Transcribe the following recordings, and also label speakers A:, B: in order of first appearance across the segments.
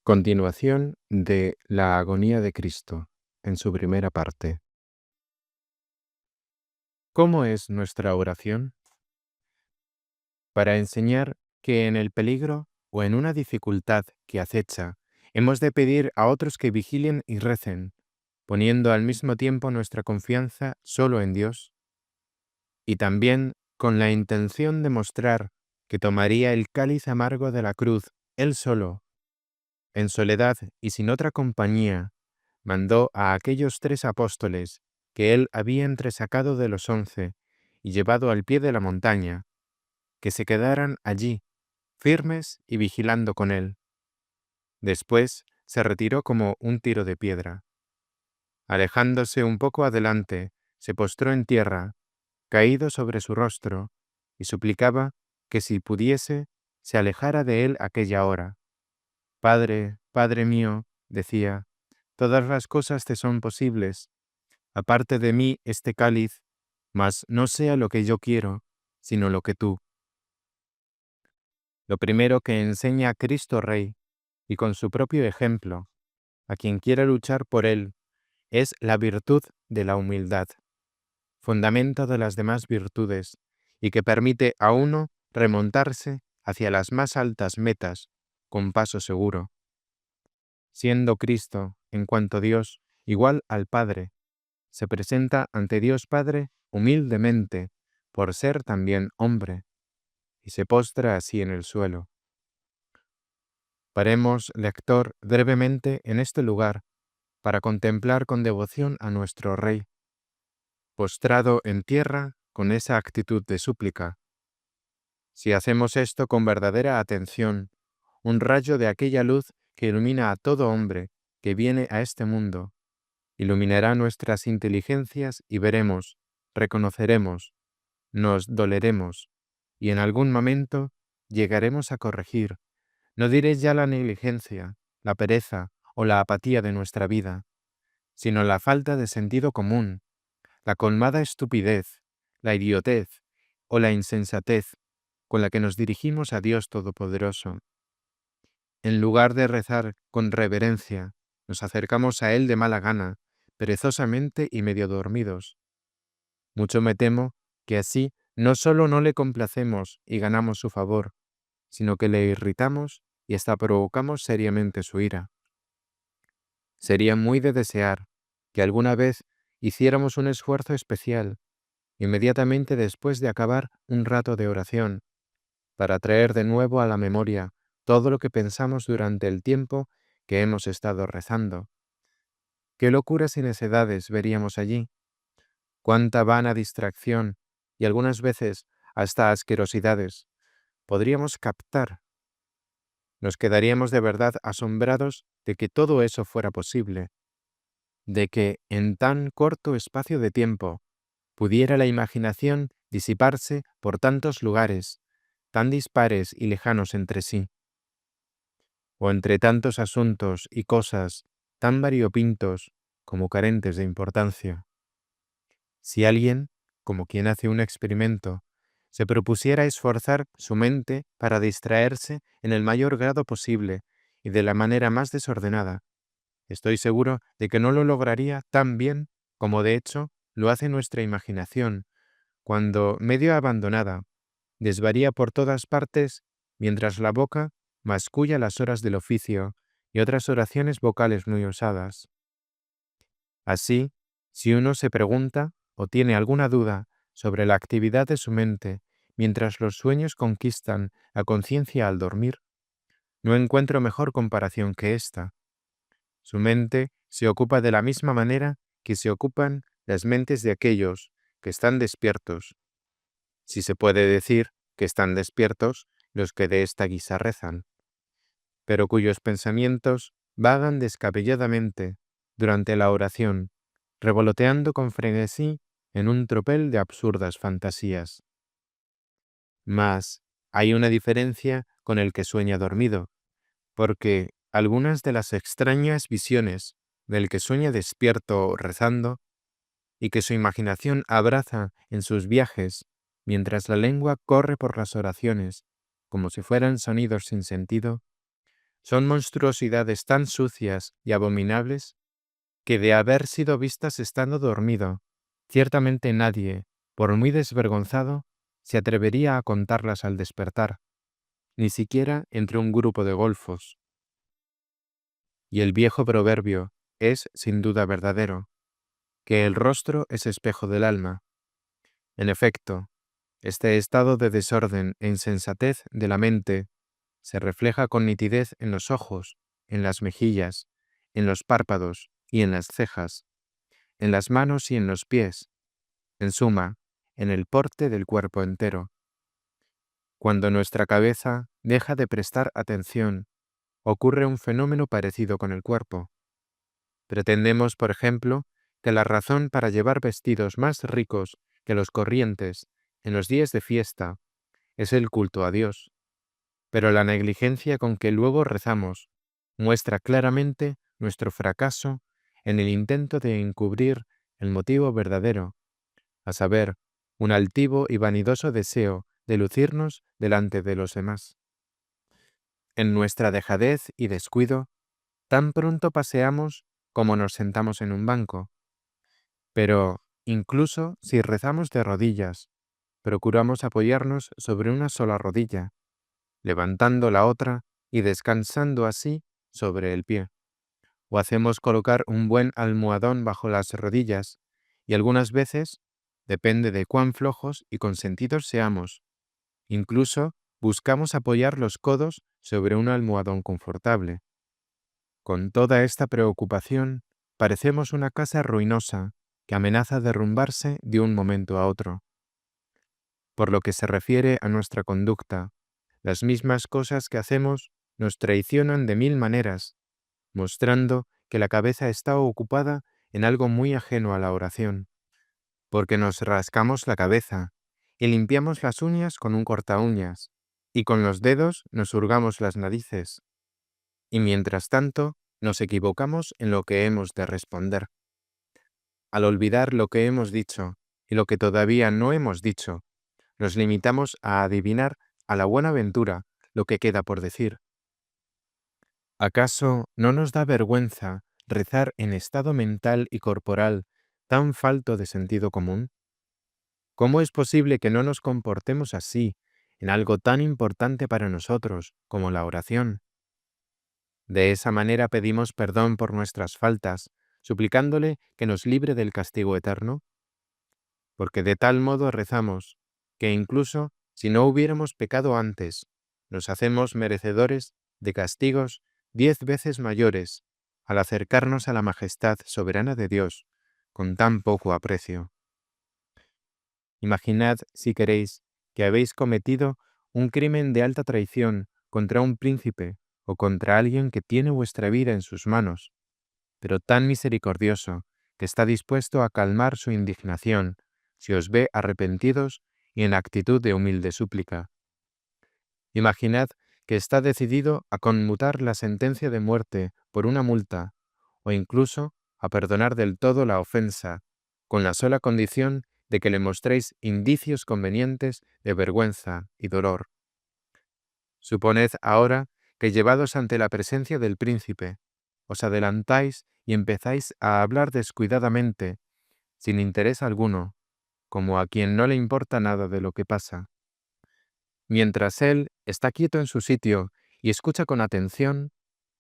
A: Continuación de la agonía de Cristo, en su primera parte. ¿Cómo es nuestra oración? Para enseñar que en el peligro o en una dificultad que acecha, hemos de pedir a otros que vigilen y recen, poniendo al mismo tiempo nuestra confianza solo en Dios, y también con la intención de mostrar que tomaría el cáliz amargo de la cruz él solo, en soledad y sin otra compañía, mandó a aquellos 3 apóstoles que él había entresacado de los 11 y llevado al pie de la montaña, que se quedaran allí, firmes y vigilando con él. Después se retiró como un tiro de piedra. Alejándose un poco adelante, se postró en tierra, caído sobre su rostro, y suplicaba que si pudiese, se alejara de él aquella hora. Padre, Padre mío, decía, todas las cosas te son posibles. Aparte de mí este cáliz, mas no sea lo que yo quiero, sino lo que tú. Lo primero que enseña a Cristo Rey, y con su propio ejemplo, a quien quiera luchar por él, es la virtud de la humildad, fundamento de las demás virtudes, y que permite a uno remontarse hacia las más altas metas con paso seguro. Siendo Cristo, en cuanto Dios, igual al Padre, se presenta ante Dios Padre humildemente, por ser también hombre, y se postra así en el suelo. Paremos, lector, brevemente en este lugar, para contemplar con devoción a nuestro Rey, postrado en tierra con esa actitud de súplica. Si hacemos esto con verdadera atención, un rayo de aquella luz que ilumina a todo hombre que viene a este mundo, iluminará nuestras inteligencias y veremos, reconoceremos, nos doleremos, y en algún momento llegaremos a corregir, no diré ya la negligencia, la pereza o la apatía de nuestra vida, sino la falta de sentido común, la colmada estupidez, la idiotez o la insensatez con la que nos dirigimos a Dios Todopoderoso. En lugar de rezar con reverencia, nos acercamos a Él de mala gana, perezosamente y medio dormidos. Mucho me temo que así no solo no le complacemos y ganamos su favor, sino que le irritamos y hasta provocamos seriamente su ira. Sería muy de desear que alguna vez hiciéramos un esfuerzo especial, inmediatamente después de acabar un rato de oración, para traer de nuevo a la memoria todo lo que pensamos durante el tiempo que hemos estado rezando. ¿Qué locuras y necedades veríamos allí? ¿Cuánta vana distracción y algunas veces hasta asquerosidades podríamos captar? Nos quedaríamos de verdad asombrados de que todo eso fuera posible, de que en tan corto espacio de tiempo pudiera la imaginación disiparse por tantos lugares, tan dispares y lejanos entre sí, o entre tantos asuntos y cosas tan variopintos como carentes de importancia. Si alguien, como quien hace un experimento, se propusiera esforzar su mente para distraerse en el mayor grado posible y de la manera más desordenada, estoy seguro de que no lo lograría tan bien como de hecho lo hace nuestra imaginación, cuando, medio abandonada, desvaría por todas partes mientras la boca masculla las horas del oficio y otras oraciones vocales muy usadas. Así, si uno se pregunta o tiene alguna duda sobre la actividad de su mente mientras los sueños conquistan a conciencia al dormir, no encuentro mejor comparación que esta. Su mente se ocupa de la misma manera que se ocupan las mentes de aquellos que están despiertos, si se puede decir que están despiertos los que de esta guisa rezan, pero cuyos pensamientos vagan descabelladamente durante la oración, revoloteando con frenesí en un tropel de absurdas fantasías. Mas hay una diferencia con el que sueña dormido, porque algunas de las extrañas visiones del que sueña despierto o rezando, y que su imaginación abraza en sus viajes, mientras la lengua corre por las oraciones, como si fueran sonidos sin sentido, Son monstruosidades tan sucias y abominables que de haber sido vistas estando dormido, ciertamente nadie, por muy desvergonzado, se atrevería a contarlas al despertar, ni siquiera entre un grupo de golfos. Y el viejo proverbio es sin duda verdadero, que el rostro es espejo del alma. En efecto, este estado de desorden e insensatez de la mente se refleja con nitidez en los ojos, en las mejillas, en los párpados y en las cejas, en las manos y en los pies, en suma, en el porte del cuerpo entero. Cuando nuestra cabeza deja de prestar atención, ocurre un fenómeno parecido con el cuerpo. Pretendemos, por ejemplo, que la razón para llevar vestidos más ricos que los corrientes en los días de fiesta es el culto a Dios, pero la negligencia con que luego rezamos muestra claramente nuestro fracaso en el intento de encubrir el motivo verdadero, a saber, un altivo y vanidoso deseo de lucirnos delante de los demás. En nuestra dejadez y descuido, tan pronto paseamos como nos sentamos en un banco. Pero, incluso si rezamos de rodillas, procuramos apoyarnos sobre una sola rodilla, levantando la otra y descansando así sobre el pie. O hacemos colocar un buen almohadón bajo las rodillas, y algunas veces, depende de cuán flojos y consentidos seamos, incluso buscamos apoyar los codos sobre un almohadón confortable. Con toda esta preocupación, parecemos una casa ruinosa que amenaza derrumbarse de un momento a otro. Por lo que se refiere a nuestra conducta, las mismas cosas que hacemos nos traicionan de mil maneras, mostrando que la cabeza está ocupada en algo muy ajeno a la oración, porque nos rascamos la cabeza y limpiamos las uñas con un cortaúñas, y con los dedos nos hurgamos las narices, y mientras tanto nos equivocamos en lo que hemos de responder. Al olvidar lo que hemos dicho y lo que todavía no hemos dicho, nos limitamos a adivinar a la buena ventura lo que queda por decir. ¿Acaso no nos da vergüenza rezar en estado mental y corporal tan falto de sentido común? ¿Cómo es posible que no nos comportemos así en algo tan importante para nosotros como la oración? De esa manera pedimos perdón por nuestras faltas, suplicándole que nos libre del castigo eterno, porque de tal modo rezamos, que incluso si no hubiéramos pecado antes, nos hacemos merecedores de castigos 10 veces mayores al acercarnos a la majestad soberana de Dios con tan poco aprecio. Imaginad, si queréis, que habéis cometido un crimen de alta traición contra un príncipe o contra alguien que tiene vuestra vida en sus manos, pero tan misericordioso que está dispuesto a calmar su indignación si os ve arrepentidos y en actitud de humilde súplica. Imaginad que está decidido a conmutar la sentencia de muerte por una multa, o incluso a perdonar del todo la ofensa, con la sola condición de que le mostréis indicios convenientes de vergüenza y dolor. Suponed ahora que llevados ante la presencia del príncipe, os adelantáis y empezáis a hablar descuidadamente, sin interés alguno, como a quien no le importa nada de lo que pasa. Mientras él está quieto en su sitio y escucha con atención,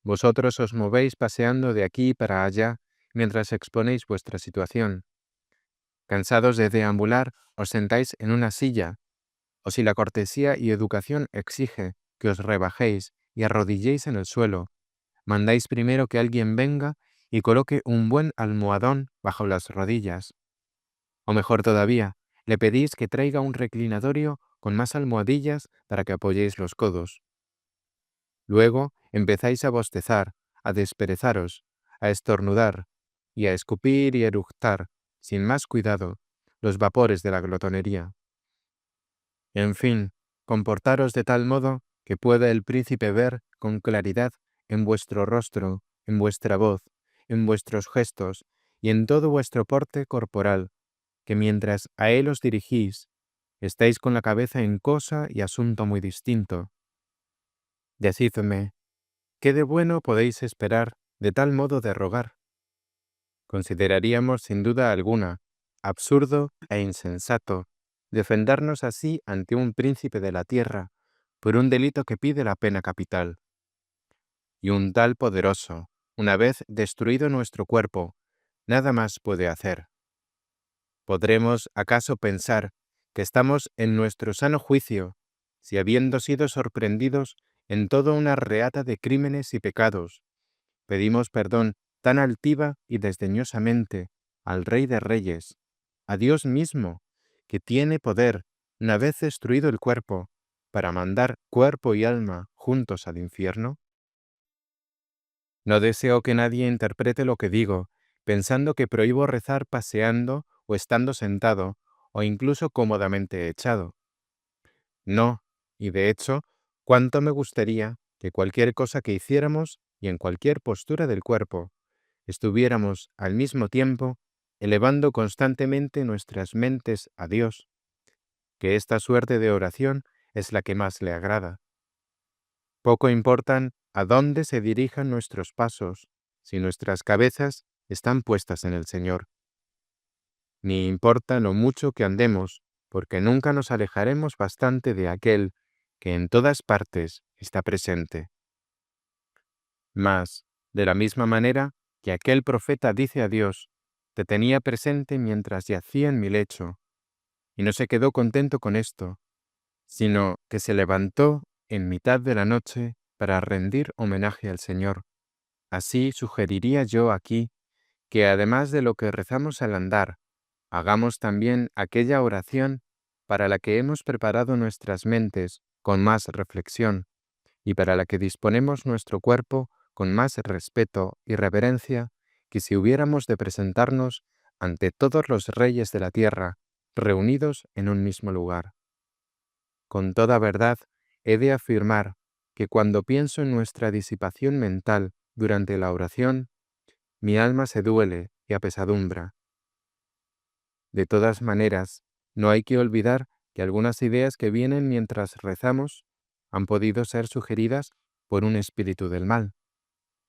A: vosotros os movéis paseando de aquí para allá mientras exponéis vuestra situación. Cansados de deambular, os sentáis en una silla, o si la cortesía y educación exige que os rebajéis y arrodilléis en el suelo, mandáis primero que alguien venga y coloque un buen almohadón bajo las rodillas. O mejor todavía, le pedís que traiga un reclinatorio con más almohadillas para que apoyéis los codos. Luego empezáis a bostezar, a desperezaros, a estornudar y a escupir y eructar, sin más cuidado, los vapores de la glotonería. En fin, comportaros de tal modo que pueda el príncipe ver con claridad en vuestro rostro, en vuestra voz, en vuestros gestos y en todo vuestro porte corporal, que mientras a él os dirigís, estáis con la cabeza en cosa y asunto muy distinto. Decidme, ¿qué de bueno podéis esperar de tal modo de rogar? Consideraríamos sin duda alguna absurdo e insensato defendernos así ante un príncipe de la tierra por un delito que pide la pena capital. Y un tal poderoso, una vez destruido nuestro cuerpo, nada más puede hacer. ¿Podremos acaso pensar que estamos en nuestro sano juicio si, habiendo sido sorprendidos en toda una reata de crímenes y pecados, pedimos perdón tan altiva y desdeñosamente al Rey de Reyes, a Dios mismo, que tiene poder, una vez destruido el cuerpo, para mandar cuerpo y alma juntos al infierno? No deseo que nadie interprete lo que digo, pensando que prohíbo rezar paseando o estando sentado, o incluso cómodamente echado. No, y de hecho, cuánto me gustaría que cualquier cosa que hiciéramos y en cualquier postura del cuerpo, estuviéramos al mismo tiempo elevando constantemente nuestras mentes a Dios, que esta suerte de oración es la que más le agrada. Poco importan a dónde se dirijan nuestros pasos, si nuestras cabezas están puestas en el Señor. Ni importa lo mucho que andemos, porque nunca nos alejaremos bastante de aquel que en todas partes está presente. Mas, de la misma manera que aquel profeta dice a Dios, te tenía presente mientras yacía en mi lecho, y no se quedó contento con esto, sino que se levantó en mitad de la noche para rendir homenaje al Señor. Así sugeriría yo aquí que además de lo que rezamos al andar, hagamos también aquella oración para la que hemos preparado nuestras mentes con más reflexión y para la que disponemos nuestro cuerpo con más respeto y reverencia que si hubiéramos de presentarnos ante todos los reyes de la tierra, reunidos en un mismo lugar. Con toda verdad, he de afirmar que cuando pienso en nuestra disipación mental durante la oración, mi alma se duele y apesadumbra. De todas maneras, no hay que olvidar que algunas ideas que vienen mientras rezamos han podido ser sugeridas por un espíritu del mal,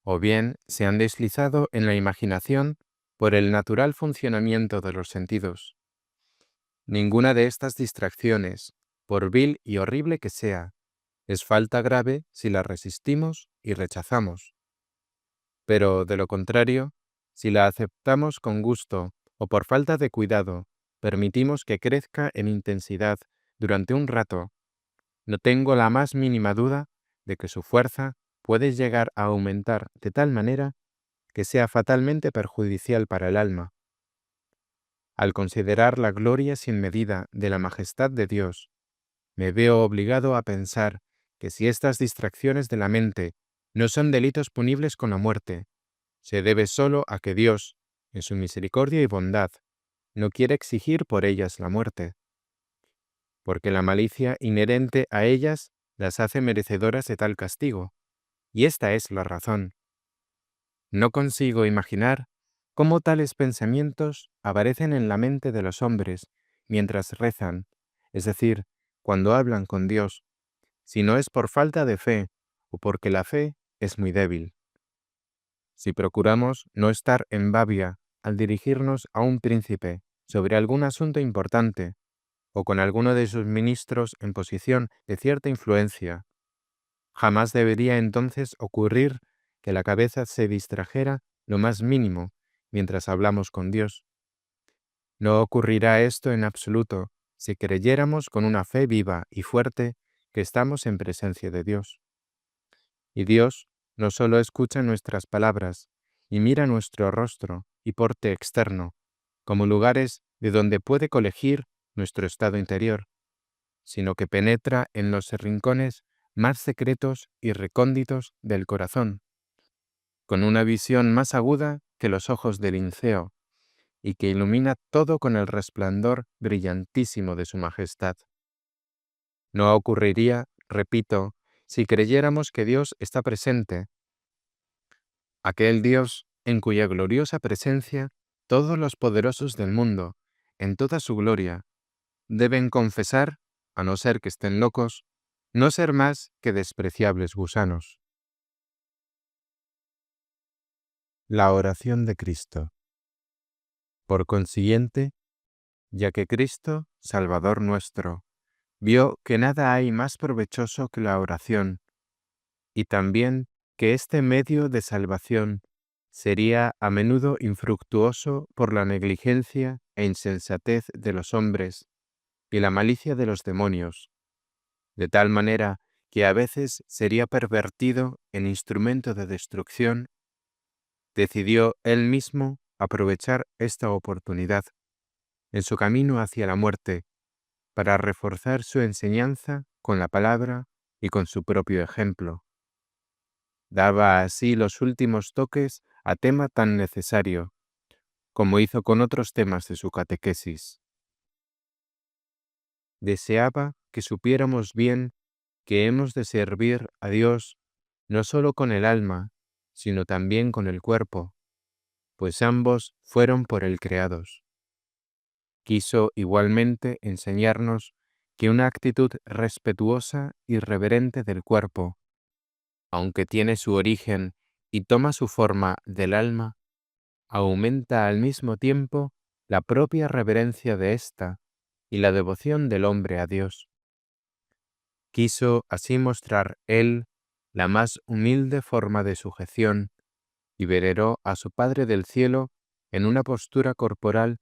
A: o bien se han deslizado en la imaginación por el natural funcionamiento de los sentidos. Ninguna de estas distracciones, por vil y horrible que sea, es falta grave si la resistimos y rechazamos. Pero, de lo contrario, si la aceptamos con gusto o por falta de cuidado, permitimos que crezca en intensidad durante un rato, no tengo la más mínima duda de que su fuerza puede llegar a aumentar de tal manera que sea fatalmente perjudicial para el alma. Al considerar la gloria sin medida de la majestad de Dios, me veo obligado a pensar que si estas distracciones de la mente no son delitos punibles con la muerte, se debe solo a que Dios, en su misericordia y bondad, no quiere exigir por ellas la muerte, porque la malicia inherente a ellas las hace merecedoras de tal castigo, y esta es la razón. No consigo imaginar cómo tales pensamientos aparecen en la mente de los hombres mientras rezan, es decir, cuando hablan con Dios, si no es por falta de fe o porque la fe es muy débil. Si procuramos no estar en babia al dirigirnos a un príncipe sobre algún asunto importante o con alguno de sus ministros en posición de cierta influencia, jamás debería entonces ocurrir que la cabeza se distrajera lo más mínimo mientras hablamos con Dios. No ocurrirá esto en absoluto si creyéramos con una fe viva y fuerte que estamos en presencia de Dios. Y Dios no solo escucha nuestras palabras y mira nuestro rostro y porte externo, como lugares de donde puede colegir nuestro estado interior, sino que penetra en los rincones más secretos y recónditos del corazón, con una visión más aguda que los ojos del Linceo, y que ilumina todo con el resplandor brillantísimo de su majestad. No ocurriría, repito, si creyéramos que Dios está presente, aquel Dios en cuya gloriosa presencia todos los poderosos del mundo, en toda su gloria, deben confesar, a no ser que estén locos, no ser más que despreciables gusanos. La oración de Cristo. Por consiguiente, ya que Cristo, Salvador nuestro, vio que nada hay más provechoso que la oración, y también que este medio de salvación sería a menudo infructuoso por la negligencia e insensatez de los hombres y la malicia de los demonios, de tal manera que a veces sería pervertido en instrumento de destrucción, decidió él mismo aprovechar esta oportunidad en su camino hacia la muerte para reforzar su enseñanza con la palabra y con su propio ejemplo. Daba así los últimos toques a tema tan necesario, como hizo con otros temas de su catequesis. Deseaba que supiéramos bien que hemos de servir a Dios no solo con el alma, sino también con el cuerpo, pues ambos fueron por él creados. Quiso igualmente enseñarnos que una actitud respetuosa y reverente del cuerpo, aunque tiene su origen y toma su forma del alma, aumenta al mismo tiempo la propia reverencia de ésta y la devoción del hombre a Dios. Quiso así mostrar él la más humilde forma de sujeción y veneró a su Padre del cielo en una postura corporal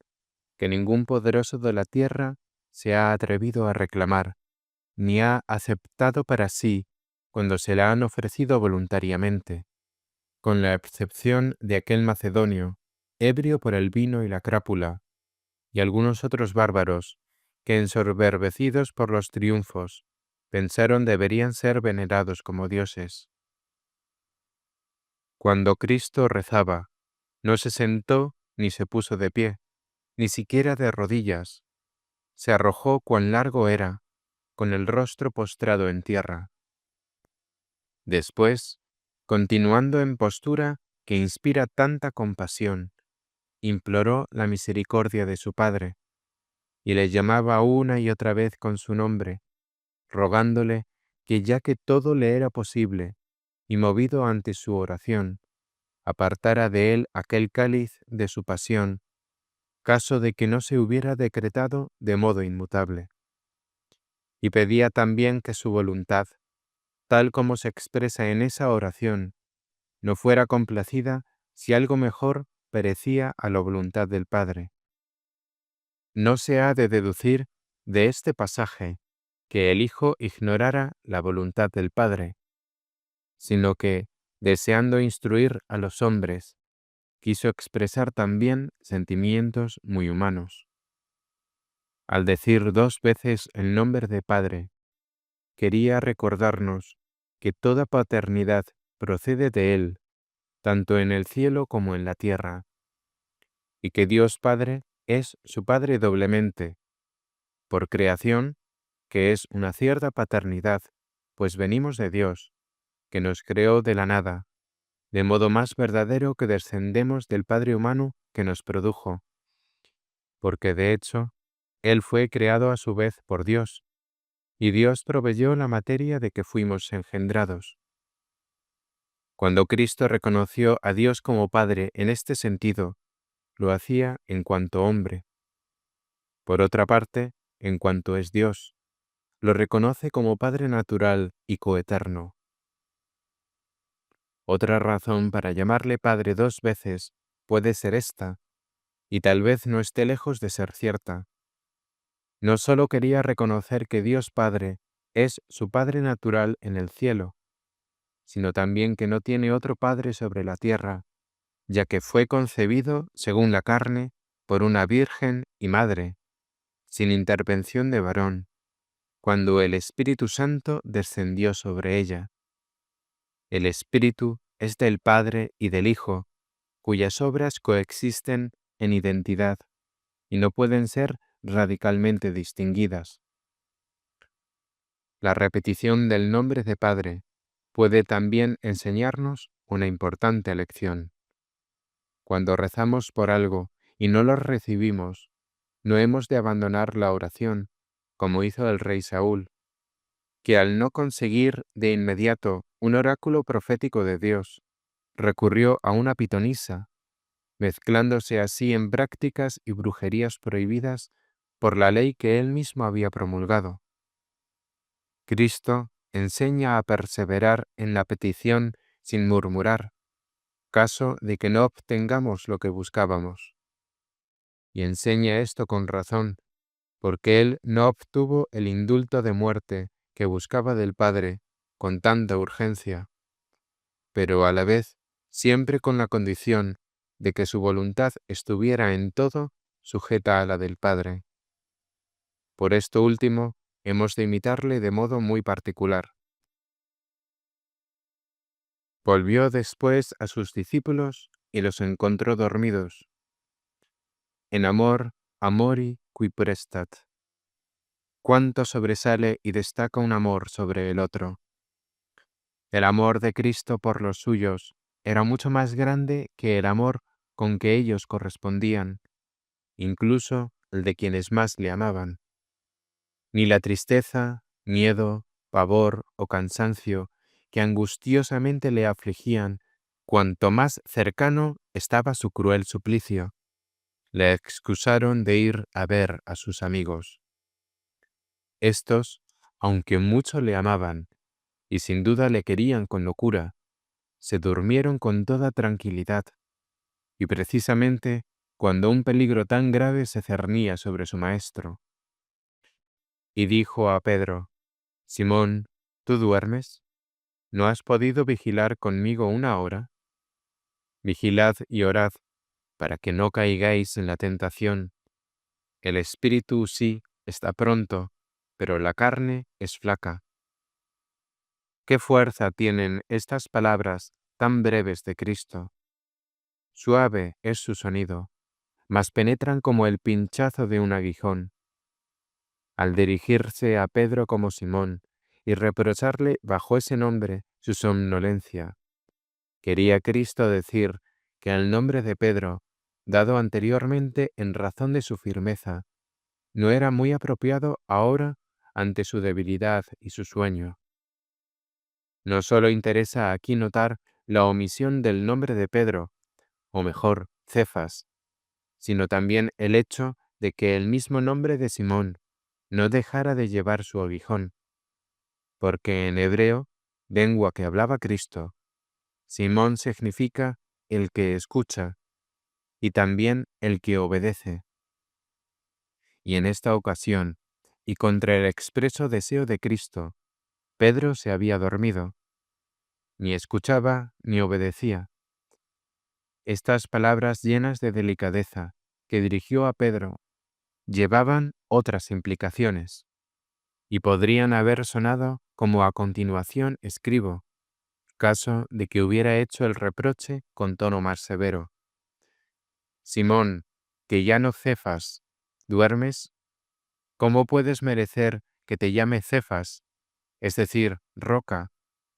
A: que ningún poderoso de la tierra se ha atrevido a reclamar, ni ha aceptado para sí cuando se la han ofrecido voluntariamente, con la excepción de aquel macedonio, ebrio por el vino y la crápula, y algunos otros bárbaros, que ensoberbecidos por los triunfos, pensaron deberían ser venerados como dioses. Cuando Cristo rezaba, no se sentó ni se puso de pie, ni siquiera de rodillas, se arrojó cuán largo era, con el rostro postrado en tierra. Después, continuando en postura que inspira tanta compasión, imploró la misericordia de su Padre, y le llamaba una y otra vez con su nombre, rogándole que ya que todo le era posible, y movido ante su oración, apartara de él aquel cáliz de su pasión, caso de que no se hubiera decretado de modo inmutable. Y pedía también que su voluntad, tal como se expresa en esa oración, no fuera complacida si algo mejor perecía a la voluntad del Padre. No se ha de deducir de este pasaje que el Hijo ignorara la voluntad del Padre, sino que, deseando instruir a los hombres, quiso expresar también sentimientos muy humanos. Al decir 2 veces el nombre de Padre, quería recordarnos que toda paternidad procede de Él, tanto en el cielo como en la tierra, y que Dios Padre es su Padre doblemente, por creación, que es una cierta paternidad, pues venimos de Dios, que nos creó de la nada, de modo más verdadero que descendemos del Padre humano que nos produjo, porque de hecho, Él fue creado a su vez por Dios, y Dios proveyó la materia de que fuimos engendrados. Cuando Cristo reconoció a Dios como Padre en este sentido, lo hacía en cuanto hombre. Por otra parte, en cuanto es Dios, lo reconoce como Padre natural y coeterno. Otra razón para llamarle Padre 2 veces puede ser esta, y tal vez no esté lejos de ser cierta. No solo quería reconocer que Dios Padre es su Padre natural en el cielo, sino también que no tiene otro Padre sobre la tierra, ya que fue concebido, según la carne, por una virgen y madre, sin intervención de varón, cuando el Espíritu Santo descendió sobre ella. El Espíritu es del Padre y del Hijo, cuyas obras coexisten en identidad y no pueden ser radicalmente distinguidas. La repetición del nombre de Padre puede también enseñarnos una importante lección. Cuando rezamos por algo y no lo recibimos, no hemos de abandonar la oración, como hizo el rey Saúl, que al no conseguir de inmediato un oráculo profético de Dios, recurrió a una pitonisa, mezclándose así en prácticas y brujerías prohibidas por la ley que él mismo había promulgado. Cristo enseña a perseverar en la petición sin murmurar, caso de que no obtengamos lo que buscábamos. Y enseña esto con razón, porque él no obtuvo el indulto de muerte que buscaba del Padre con tanta urgencia, pero a la vez siempre con la condición de que su voluntad estuviera en todo sujeta a la del Padre. Por esto último, hemos de imitarle de modo muy particular. Volvió después a sus discípulos y los encontró dormidos. En amor, amori qui prestat. Cuánto sobresale y destaca un amor sobre el otro. El amor de Cristo por los suyos era mucho más grande que el amor con que ellos correspondían, incluso el de quienes más le amaban. Ni la tristeza, miedo, pavor o cansancio que angustiosamente le afligían, cuanto más cercano estaba su cruel suplicio, le excusaron de ir a ver a sus amigos. Estos, aunque mucho le amaban, y sin duda le querían con locura, se durmieron con toda tranquilidad, y precisamente cuando un peligro tan grave se cernía sobre su maestro. Y dijo a Pedro: Simón, ¿tú duermes? ¿No has podido vigilar conmigo una hora? Vigilad y orad, para que no caigáis en la tentación. El espíritu sí está pronto, pero la carne es flaca. ¿Qué fuerza tienen estas palabras tan breves de Cristo? Suave es su sonido, mas penetran como el pinchazo de un aguijón. Al dirigirse a Pedro como Simón y reprocharle bajo ese nombre su somnolencia, quería Cristo decir que el nombre de Pedro, dado anteriormente en razón de su firmeza, no era muy apropiado ahora ante su debilidad y su sueño. No solo interesa aquí notar la omisión del nombre de Pedro, o mejor, Cefas, sino también el hecho de que el mismo nombre de Simón no dejara de llevar su aguijón, porque en hebreo, lengua que hablaba Cristo, Simón significa el que escucha y también el que obedece. Y en esta ocasión, y contra el expreso deseo de Cristo, Pedro se había dormido, ni escuchaba ni obedecía. Estas palabras llenas de delicadeza que dirigió a Pedro llevaban otras implicaciones, y podrían haber sonado como a continuación escribo, caso de que hubiera hecho el reproche con tono más severo. Simón, que ya no Cefas, ¿duermes? ¿Cómo puedes merecer que te llame Cefas, es decir, roca,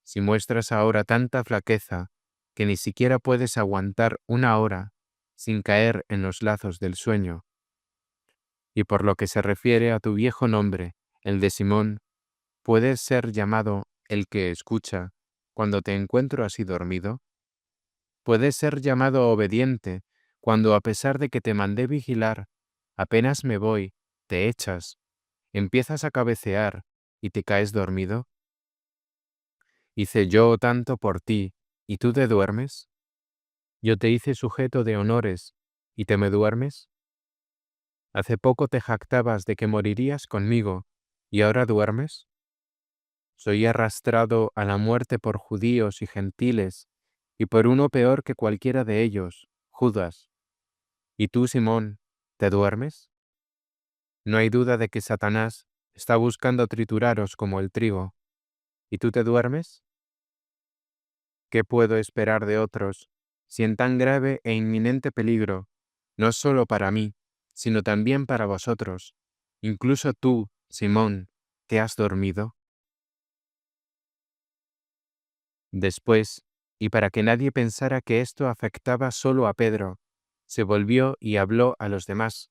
A: si muestras ahora tanta flaqueza que ni siquiera puedes aguantar una hora sin caer en los lazos del sueño? Y por lo que se refiere a tu viejo nombre, el de Simón, ¿puedes ser llamado el que escucha cuando te encuentro así dormido? ¿Puedes ser llamado obediente cuando, a pesar de que te mandé vigilar, apenas me voy, te echas, empiezas a cabecear y te caes dormido? ¿Hice yo tanto por ti y tú te duermes? ¿Yo te hice sujeto de honores y te me duermes? Hace poco te jactabas de que morirías conmigo y ahora duermes. Soy arrastrado a la muerte por judíos y gentiles y por uno peor que cualquiera de ellos, Judas. ¿Y tú, Simón, te duermes? No hay duda de que Satanás está buscando trituraros como el trigo. ¿Y tú te duermes? ¿Qué puedo esperar de otros si en tan grave e inminente peligro, no solo para mí, sino también para vosotros, incluso tú, Simón, te has dormido? Después, y para que nadie pensara que esto afectaba solo a Pedro, se volvió y habló a los demás.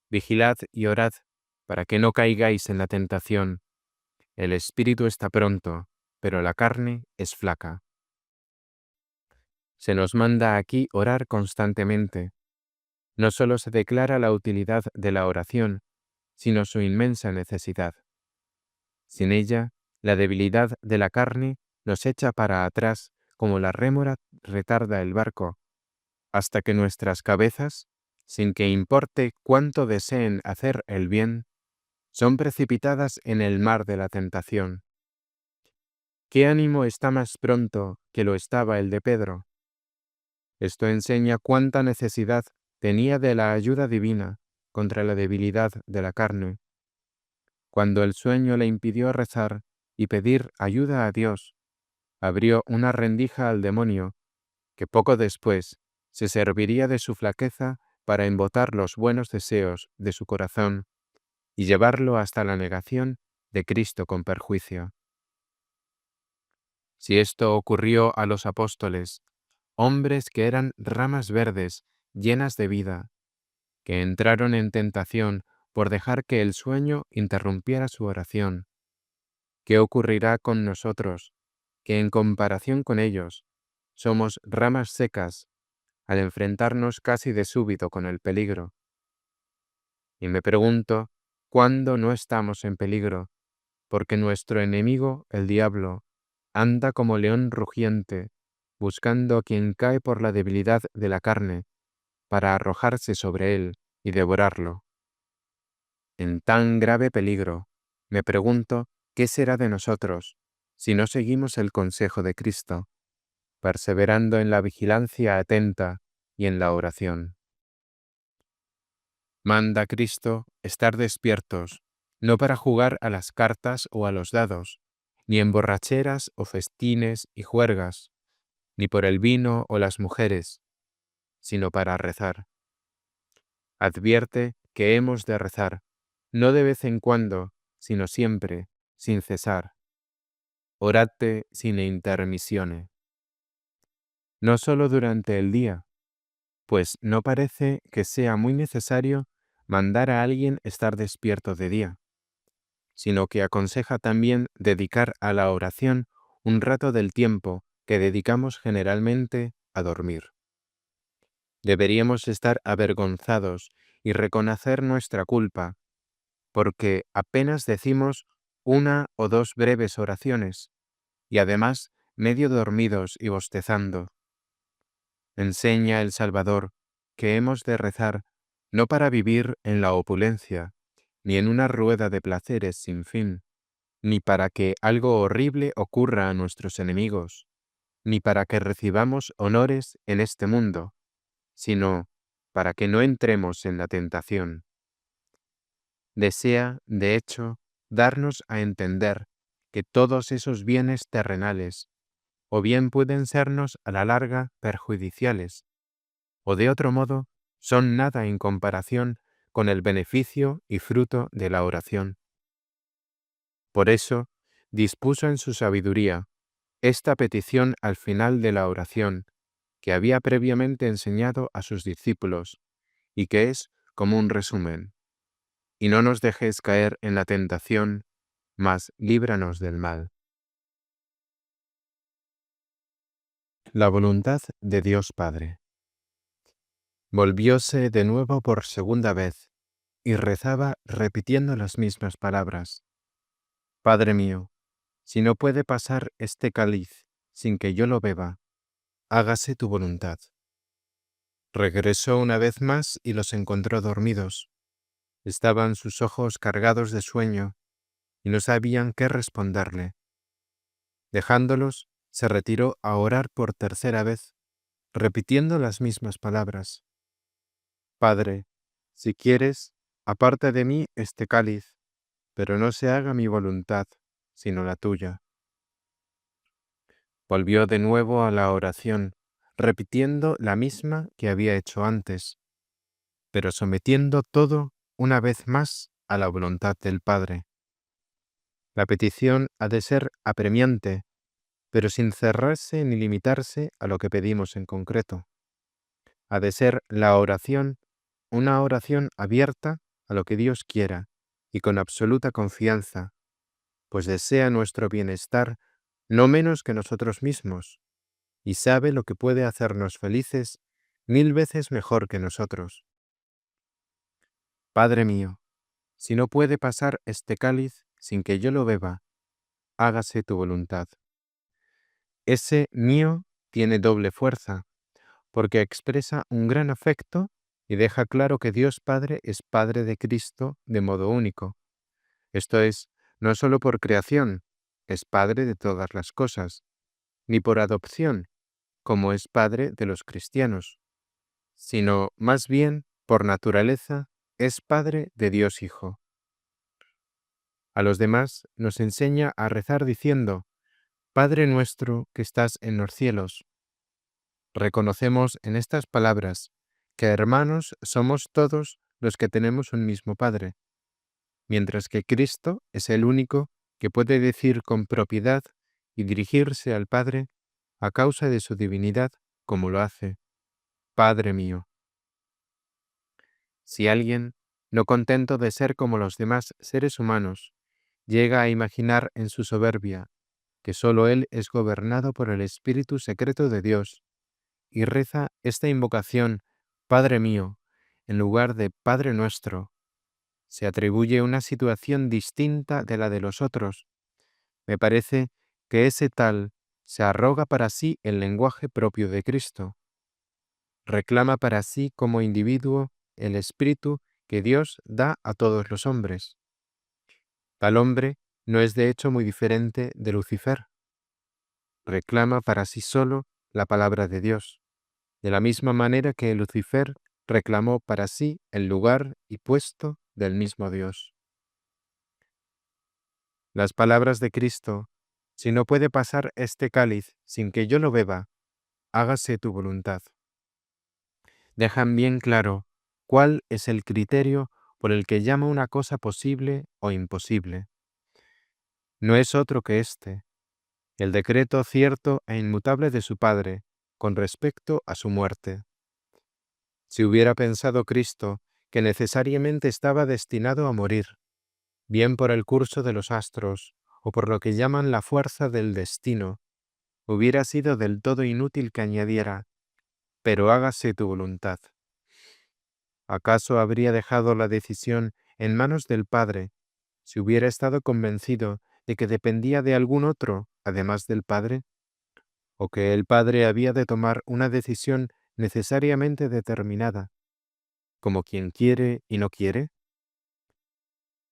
A: Vigilad y orad, para que no caigáis en la tentación. El espíritu está pronto, pero la carne es flaca. Se nos manda aquí orar constantemente. No solo se declara la utilidad de la oración, sino su inmensa necesidad. Sin ella, la debilidad de la carne nos echa para atrás como la rémora retarda el barco, hasta que nuestras cabezas, sin que importe cuánto deseen hacer el bien, son precipitadas en el mar de la tentación. ¿Qué ánimo está más pronto que lo estaba el de Pedro? Esto enseña cuánta necesidad tenía de la ayuda divina contra la debilidad de la carne. Cuando el sueño le impidió rezar y pedir ayuda a Dios, abrió una rendija al demonio, que poco después se serviría de su flaqueza para embotar los buenos deseos de su corazón y llevarlo hasta la negación de Cristo con perjuicio. Si esto ocurrió a los apóstoles, hombres que eran ramas verdes llenas de vida, que entraron en tentación por dejar que el sueño interrumpiera su oración, ¿qué ocurrirá con nosotros, que en comparación con ellos somos ramas secas al enfrentarnos casi de súbito con el peligro? Y me pregunto, ¿cuándo no estamos en peligro? Porque nuestro enemigo, el diablo, anda como león rugiente, buscando a quien cae por la debilidad de la carne, para arrojarse sobre él y devorarlo. En tan grave peligro, me pregunto, ¿qué será de nosotros si no seguimos el consejo de Cristo, perseverando en la vigilancia atenta y en la oración? Manda Cristo estar despiertos, no para jugar a las cartas o a los dados, ni en borracheras o festines y juergas, ni por el vino o las mujeres, sino para rezar. Advierte que hemos de rezar, no de vez en cuando, sino siempre, sin cesar. Orate sin intermisione. No solo durante el día, pues no parece que sea muy necesario mandar a alguien estar despierto de día, sino que aconseja también dedicar a la oración un rato del tiempo que dedicamos generalmente a dormir. Deberíamos estar avergonzados y reconocer nuestra culpa, porque apenas decimos una o dos breves oraciones, y además medio dormidos y bostezando. Enseña el Salvador que hemos de rezar no para vivir en la opulencia, ni en una rueda de placeres sin fin, ni para que algo horrible ocurra a nuestros enemigos, ni para que recibamos honores en este mundo, sino para que no entremos en la tentación. Desea, de hecho, darnos a entender que todos esos bienes terrenales o bien pueden sernos a la larga perjudiciales, o de otro modo son nada en comparación con el beneficio y fruto de la oración. Por eso, dispuso en su sabiduría esta petición al final de la oración, que había previamente enseñado a sus discípulos, y que es como un resumen: y no nos dejes caer en la tentación, mas líbranos del mal. La voluntad de Dios Padre. Volvióse de nuevo por segunda vez, y rezaba repitiendo las mismas palabras: Padre mío, si no puede pasar este cáliz sin que yo lo beba, hágase tu voluntad. Regresó una vez más y los encontró dormidos. Estaban sus ojos cargados de sueño y no sabían qué responderle. Dejándolos, se retiró a orar por tercera vez, repitiendo las mismas palabras: Padre, si quieres, aparta de mí este cáliz, pero no se haga mi voluntad, sino la tuya. Volvió de nuevo a la oración, repitiendo la misma que había hecho antes, pero sometiendo todo una vez más a la voluntad del Padre. La petición ha de ser apremiante, pero sin cerrarse ni limitarse a lo que pedimos en concreto. Ha de ser la oración una oración abierta a lo que Dios quiera y con absoluta confianza, pues desea nuestro bienestar no menos que nosotros mismos, y sabe lo que puede hacernos felices 1000 veces mejor que nosotros. Padre mío, si no puede pasar este cáliz sin que yo lo beba, hágase tu voluntad. Ese mío tiene doble fuerza, porque expresa un gran afecto y deja claro que Dios Padre es Padre de Cristo de modo único. Esto es, no solo por creación, es Padre de todas las cosas, ni por adopción, como es Padre de los cristianos, sino más bien, por naturaleza, es Padre de Dios Hijo. A los demás nos enseña a rezar diciendo, Padre nuestro que estás en los cielos. Reconocemos en estas palabras que hermanos somos todos los que tenemos un mismo Padre, mientras que Cristo es el único que puede decir con propiedad y dirigirse al Padre a causa de su divinidad, como lo hace, Padre mío. Si alguien, no contento de ser como los demás seres humanos, llega a imaginar en su soberbia que sólo él es gobernado por el Espíritu secreto de Dios, y reza esta invocación, Padre mío, en lugar de Padre nuestro, se atribuye una situación distinta de la de los otros. Me parece que ese tal se arroga para sí el lenguaje propio de Cristo. Reclama para sí como individuo el espíritu que Dios da a todos los hombres. Tal hombre no es de hecho muy diferente de Lucifer. Reclama para sí solo la palabra de Dios, de la misma manera que Lucifer reclamó para sí el lugar y puesto del mismo Dios. Las palabras de Cristo, si no puede pasar este cáliz sin que yo lo beba, hágase tu voluntad, dejan bien claro cuál es el criterio por el que llama una cosa posible o imposible. No es otro que el decreto cierto e inmutable de su Padre con respecto a su muerte. Si hubiera pensado Cristo que necesariamente estaba destinado a morir, bien por el curso de los astros o por lo que llaman la fuerza del destino, hubiera sido del todo inútil que añadiera, pero hágase tu voluntad. ¿Acaso habría dejado la decisión en manos del Padre si hubiera estado convencido de que dependía de algún otro, además del Padre? ¿O que el Padre había de tomar una decisión necesariamente determinada, como quien quiere y no quiere?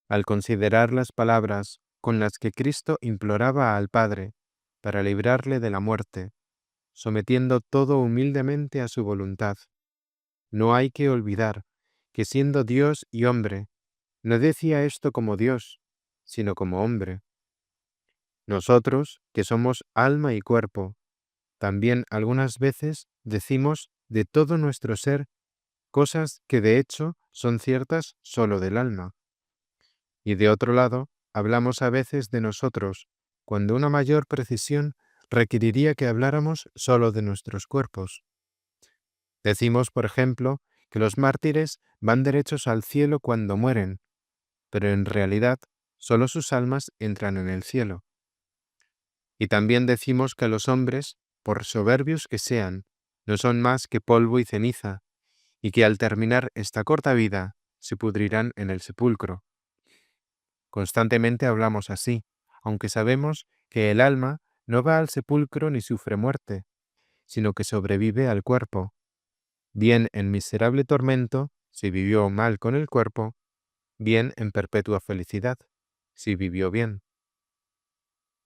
A: Al considerar las palabras con las que Cristo imploraba al Padre para librarle de la muerte, sometiendo todo humildemente a su voluntad, no hay que olvidar que siendo Dios y hombre, no decía esto como Dios, sino como hombre. Nosotros, que somos alma y cuerpo, también algunas veces decimos de todo nuestro ser cosas que de hecho son ciertas solo del alma. Y de otro lado, hablamos a veces de nosotros, cuando una mayor precisión requeriría que habláramos solo de nuestros cuerpos. Decimos, por ejemplo, que los mártires van derechos al cielo cuando mueren, pero en realidad solo sus almas entran en el cielo. Y también decimos que los hombres, por soberbios que sean, no son más que polvo y ceniza, y que al terminar esta corta vida se pudrirán en el sepulcro. Constantemente hablamos así, aunque sabemos que el alma no va al sepulcro ni sufre muerte, sino que sobrevive al cuerpo, bien en miserable tormento, si vivió mal con el cuerpo, bien en perpetua felicidad, si vivió bien.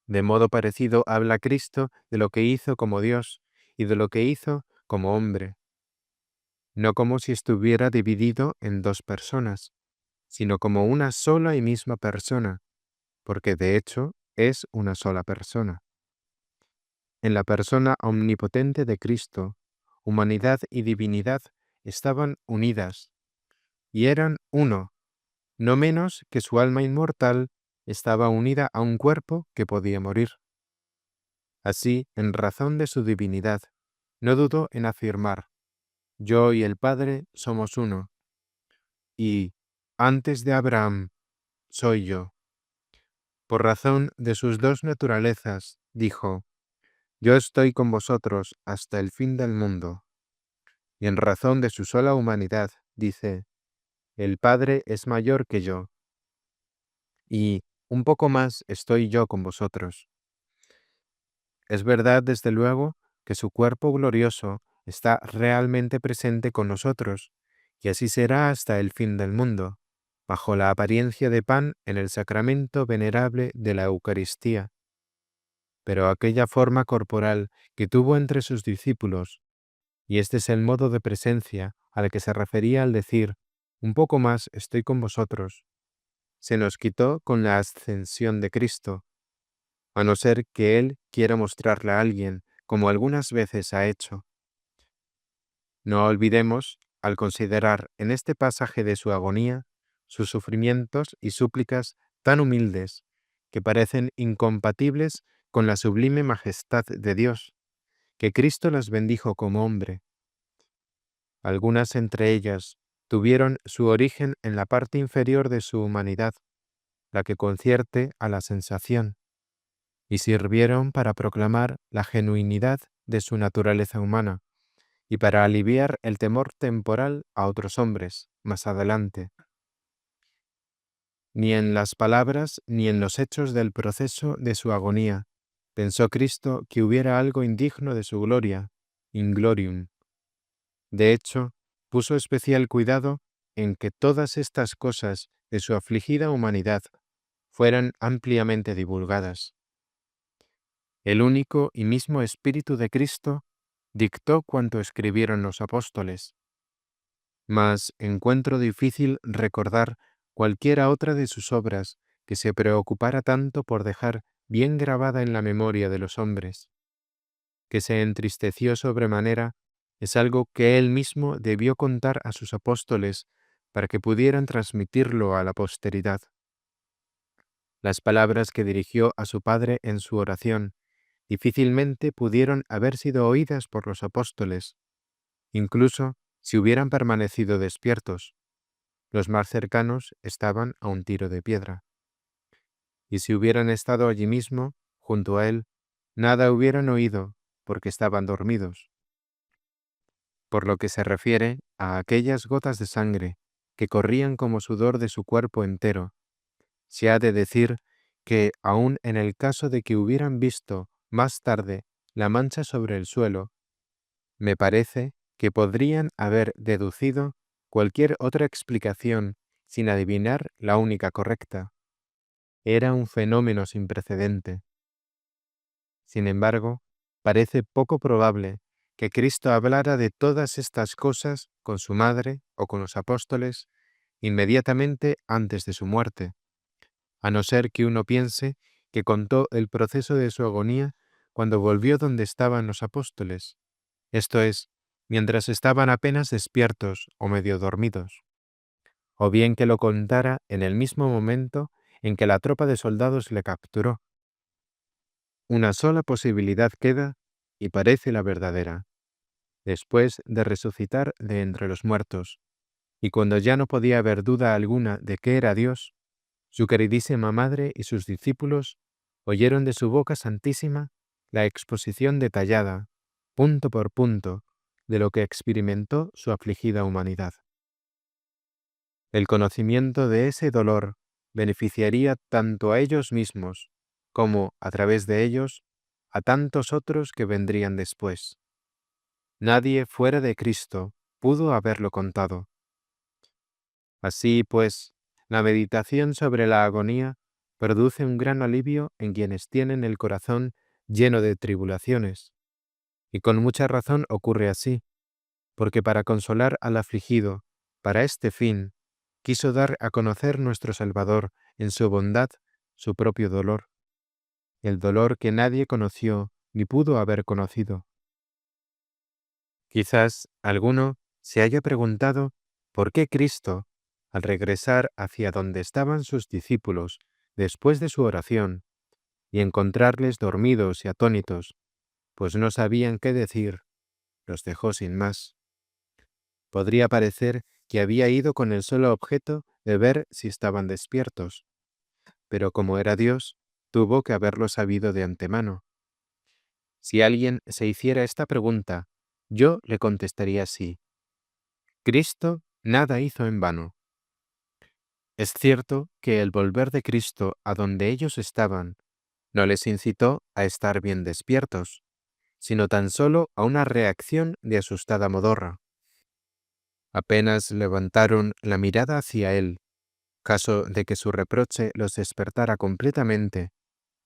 A: De modo parecido habla Cristo de lo que hizo como Dios y de lo que hizo como hombre, no como si estuviera dividido en dos personas, sino como una sola y misma persona, porque de hecho es una sola persona. En la persona omnipotente de Cristo, humanidad y divinidad estaban unidas y eran uno, no menos que su alma inmortal estaba unida a un cuerpo que podía morir. Así, en razón de su divinidad, no dudó en afirmar, yo y el Padre somos uno, y, antes de Abraham, soy yo. Por razón de sus dos naturalezas, dijo, Yo estoy con vosotros hasta el fin del mundo. Y en razón de su sola humanidad, dice, el Padre es mayor que yo, y un poco más estoy yo con vosotros. Es verdad, desde luego, que su cuerpo glorioso está realmente presente con nosotros, y así será hasta el fin del mundo, bajo la apariencia de pan en el sacramento venerable de la Eucaristía. Pero aquella forma corporal que tuvo entre sus discípulos, y este es el modo de presencia al que se refería al decir, un poco más estoy con vosotros, se nos quitó con la ascensión de Cristo, a no ser que Él quiera mostrarla a alguien, como algunas veces ha hecho. No olvidemos, al considerar en este pasaje de su agonía, sus sufrimientos y súplicas tan humildes, que parecen incompatibles con la sublime majestad de Dios, que Cristo las bendijo como hombre. Algunas entre ellas tuvieron su origen en la parte inferior de su humanidad, la que concierte a la sensación, y sirvieron para proclamar la genuinidad de su naturaleza humana y para aliviar el temor temporal a otros hombres más adelante. Ni en las palabras ni en los hechos del proceso de su agonía pensó Cristo que hubiera algo indigno de su gloria, in glorium. De hecho, puso especial cuidado en que todas estas cosas de su afligida humanidad fueran ampliamente divulgadas. El único y mismo Espíritu de Cristo dictó cuanto escribieron los apóstoles, mas encuentro difícil recordar cualquiera otra de sus obras que se preocupara tanto por dejar bien grabada en la memoria de los hombres. Que se entristeció sobremanera es algo que él mismo debió contar a sus apóstoles para que pudieran transmitirlo a la posteridad. Las palabras que dirigió a su Padre en su oración difícilmente pudieron haber sido oídas por los apóstoles, incluso si hubieran permanecido despiertos. Los más cercanos estaban a un tiro de piedra. Y si hubieran estado allí mismo, junto a él, nada hubieran oído, porque estaban dormidos. Por lo que se refiere a aquellas gotas de sangre que corrían como sudor de su cuerpo entero, se ha de decir que, aun en el caso de que hubieran visto más tarde la mancha sobre el suelo, me parece que podrían haber deducido cualquier otra explicación sin adivinar la única correcta. Era un fenómeno sin precedente. Sin embargo, parece poco probable que Cristo hablara de todas estas cosas con su madre o con los apóstoles inmediatamente antes de su muerte, a no ser que uno piense que contó el proceso de su agonía cuando volvió donde estaban los apóstoles, esto es, mientras estaban apenas despiertos o medio dormidos, o bien que lo contara en el mismo momento en que la tropa de soldados le capturó. Una sola posibilidad queda y parece la verdadera, después de resucitar de entre los muertos, y cuando ya no podía haber duda alguna de que era Dios, su queridísima madre y sus discípulos oyeron de su boca santísima la exposición detallada, punto por punto, de lo que experimentó su afligida humanidad. El conocimiento de ese dolor beneficiaría tanto a ellos mismos como, a través de ellos, a tantos otros que vendrían después. Nadie fuera de Cristo pudo haberlo contado. Así pues, la meditación sobre la agonía produce un gran alivio en quienes tienen el corazón lleno de tribulaciones. Y con mucha razón ocurre así, porque para consolar al afligido, para este fin, quiso dar a conocer nuestro Salvador en su bondad su propio dolor, el dolor que nadie conoció ni pudo haber conocido. Quizás alguno se haya preguntado por qué Cristo, al regresar hacia donde estaban sus discípulos después de su oración, y encontrarles dormidos y atónitos, pues no sabían qué decir, los dejó sin más. Podría parecer que había ido con el solo objeto de ver si estaban despiertos, pero como era Dios, tuvo que haberlo sabido de antemano. Si alguien se hiciera esta pregunta, yo le contestaría así: Cristo nada hizo en vano. Es cierto que el volver de Cristo a donde ellos estaban no les incitó a estar bien despiertos, sino tan solo a una reacción de asustada modorra. Apenas levantaron la mirada hacia él, caso de que su reproche los despertara completamente,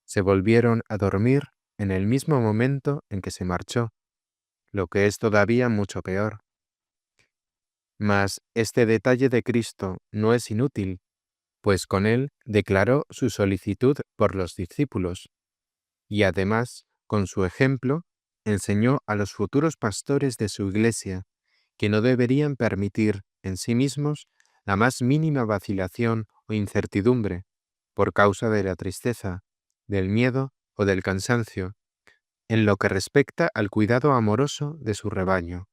A: se volvieron a dormir en el mismo momento en que se marchó, lo que es todavía mucho peor. Mas este detalle de Cristo no es inútil, pues con él declaró su solicitud por los discípulos, y además, con su ejemplo, enseñó a los futuros pastores de su iglesia que no deberían permitir en sí mismos la más mínima vacilación o incertidumbre por causa de la tristeza, del miedo o del cansancio, en lo que respecta al cuidado amoroso de su rebaño.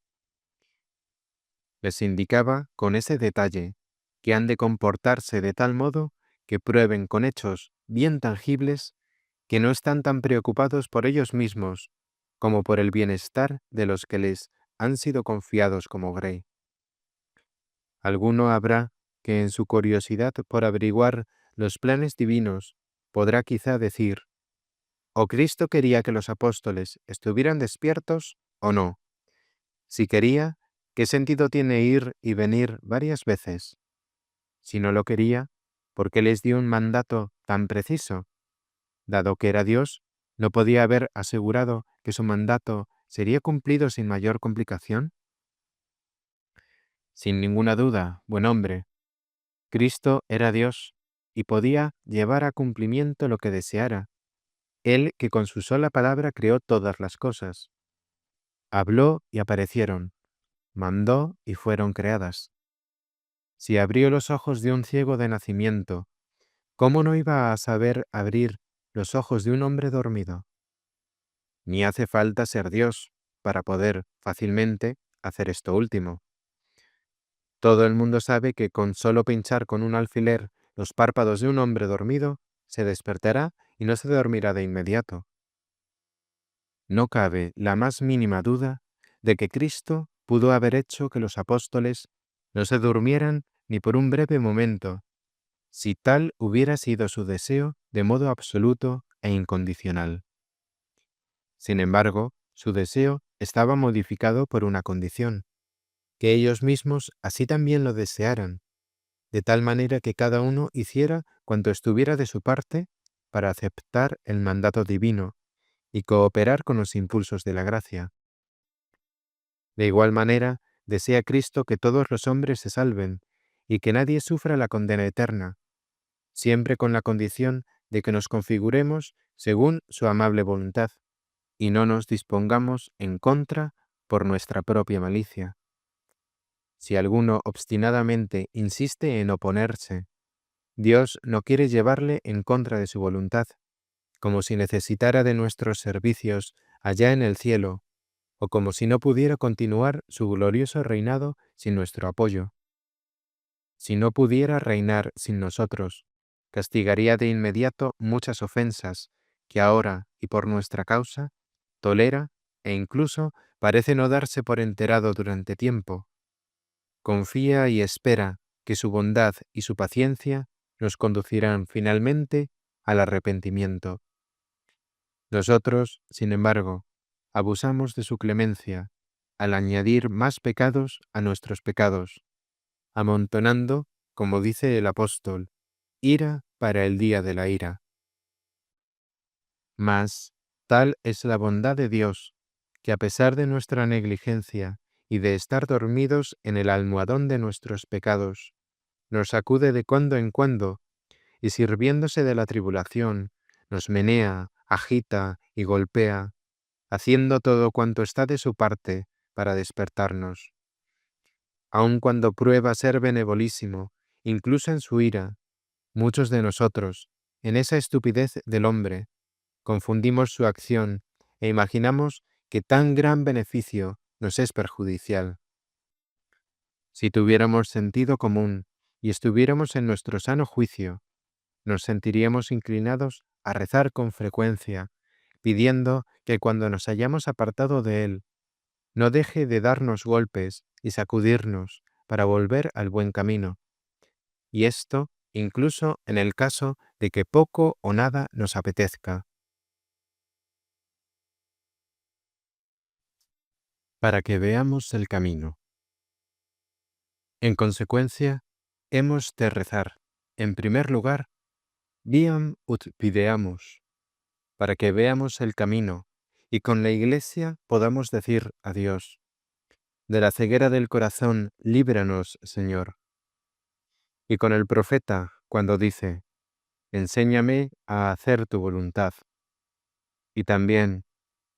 A: Les indicaba con ese detalle que han de comportarse de tal modo que prueben con hechos bien tangibles que no están tan preocupados por ellos mismos como por el bienestar de los que les han sido confiados como Grey. Alguno habrá que en su curiosidad por averiguar los planes divinos podrá quizá decir: ¿o Cristo quería que los apóstoles estuvieran despiertos o no? Si quería, ¿qué sentido tiene ir y venir varias veces? Si no lo quería, ¿por qué les dio un mandato tan preciso? Dado que era Dios, ¿no podía haber asegurado que su mandato sería cumplido sin mayor complicación? Sin ninguna duda, buen hombre, Cristo era Dios y podía llevar a cumplimiento lo que deseara, Él que con su sola palabra creó todas las cosas. Habló y aparecieron, mandó y fueron creadas. Si abrió los ojos de un ciego de nacimiento, ¿cómo no iba a saber abrir los ojos de un hombre dormido? Ni hace falta ser Dios para poder fácilmente hacer esto último. Todo el mundo sabe que con solo pinchar con un alfiler los párpados de un hombre dormido, se despertará y no se dormirá de inmediato. No cabe la más mínima duda de que Cristo pudo haber hecho que los apóstoles no se durmieran ni por un breve momento, si tal hubiera sido su deseo de modo absoluto e incondicional. Sin embargo, su deseo estaba modificado por una condición: que ellos mismos así también lo desearan, de tal manera que cada uno hiciera cuanto estuviera de su parte para aceptar el mandato divino y cooperar con los impulsos de la gracia. De igual manera, desea Cristo que todos los hombres se salven y que nadie sufra la condena eterna, siempre con la condición de que nos configuremos según su amable voluntad y no nos dispongamos en contra por nuestra propia malicia. Si alguno obstinadamente insiste en oponerse, Dios no quiere llevarle en contra de su voluntad, como si necesitara de nuestros servicios allá en el cielo, o como si no pudiera continuar su glorioso reinado sin nuestro apoyo. Si no pudiera reinar sin nosotros, castigaría de inmediato muchas ofensas que ahora, y por nuestra causa, tolera e incluso parece no darse por enterado durante tiempo. Confía y espera que su bondad y su paciencia nos conducirán finalmente al arrepentimiento. Nosotros, sin embargo, abusamos de su clemencia al añadir más pecados a nuestros pecados, amontonando, como dice el apóstol, ira para el día de la ira. Mas tal es la bondad de Dios, que a pesar de nuestra negligencia y de estar dormidos en el almohadón de nuestros pecados, nos sacude de cuando en cuando y sirviéndose de la tribulación, nos menea, agita y golpea, haciendo todo cuanto está de su parte para despertarnos. Aun cuando prueba ser benevolísimo, incluso en su ira, muchos de nosotros, en esa estupidez del hombre, confundimos su acción e imaginamos que tan gran beneficio nos es perjudicial. Si tuviéramos sentido común y estuviéramos en nuestro sano juicio, nos sentiríamos inclinados a rezar con frecuencia pidiendo que cuando nos hayamos apartado de Él, no deje de darnos golpes y sacudirnos para volver al buen camino. Y esto incluso en el caso de que poco o nada nos apetezca, para que veamos el camino. En consecuencia, hemos de rezar, en primer lugar, Viam ut videamus, para que veamos el camino y con la Iglesia podamos decir a Dios: de la ceguera del corazón, líbranos, Señor. Y con el profeta, cuando dice: enséñame a hacer tu voluntad. Y también: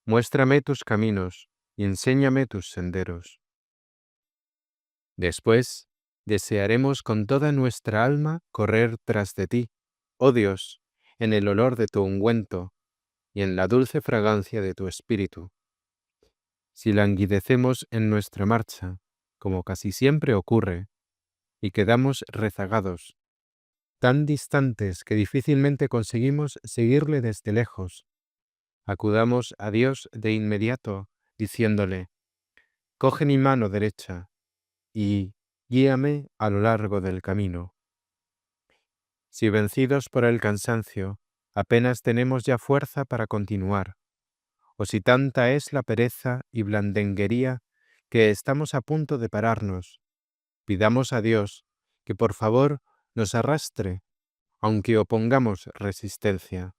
A: muéstrame tus caminos y enséñame tus senderos. Después, desearemos con toda nuestra alma correr tras de ti, oh Dios, en el olor de tu ungüento y en la dulce fragancia de tu espíritu. Si languidecemos en nuestra marcha, como casi siempre ocurre, y quedamos rezagados, tan distantes que difícilmente conseguimos seguirle desde lejos, acudamos a Dios de inmediato, diciéndole: coge mi mano derecha y guíame a lo largo del camino. Si vencidos por el cansancio, apenas tenemos ya fuerza para continuar, o si tanta es la pereza y blandenguería que estamos a punto de pararnos, pidamos a Dios que por favor nos arrastre, aunque opongamos resistencia.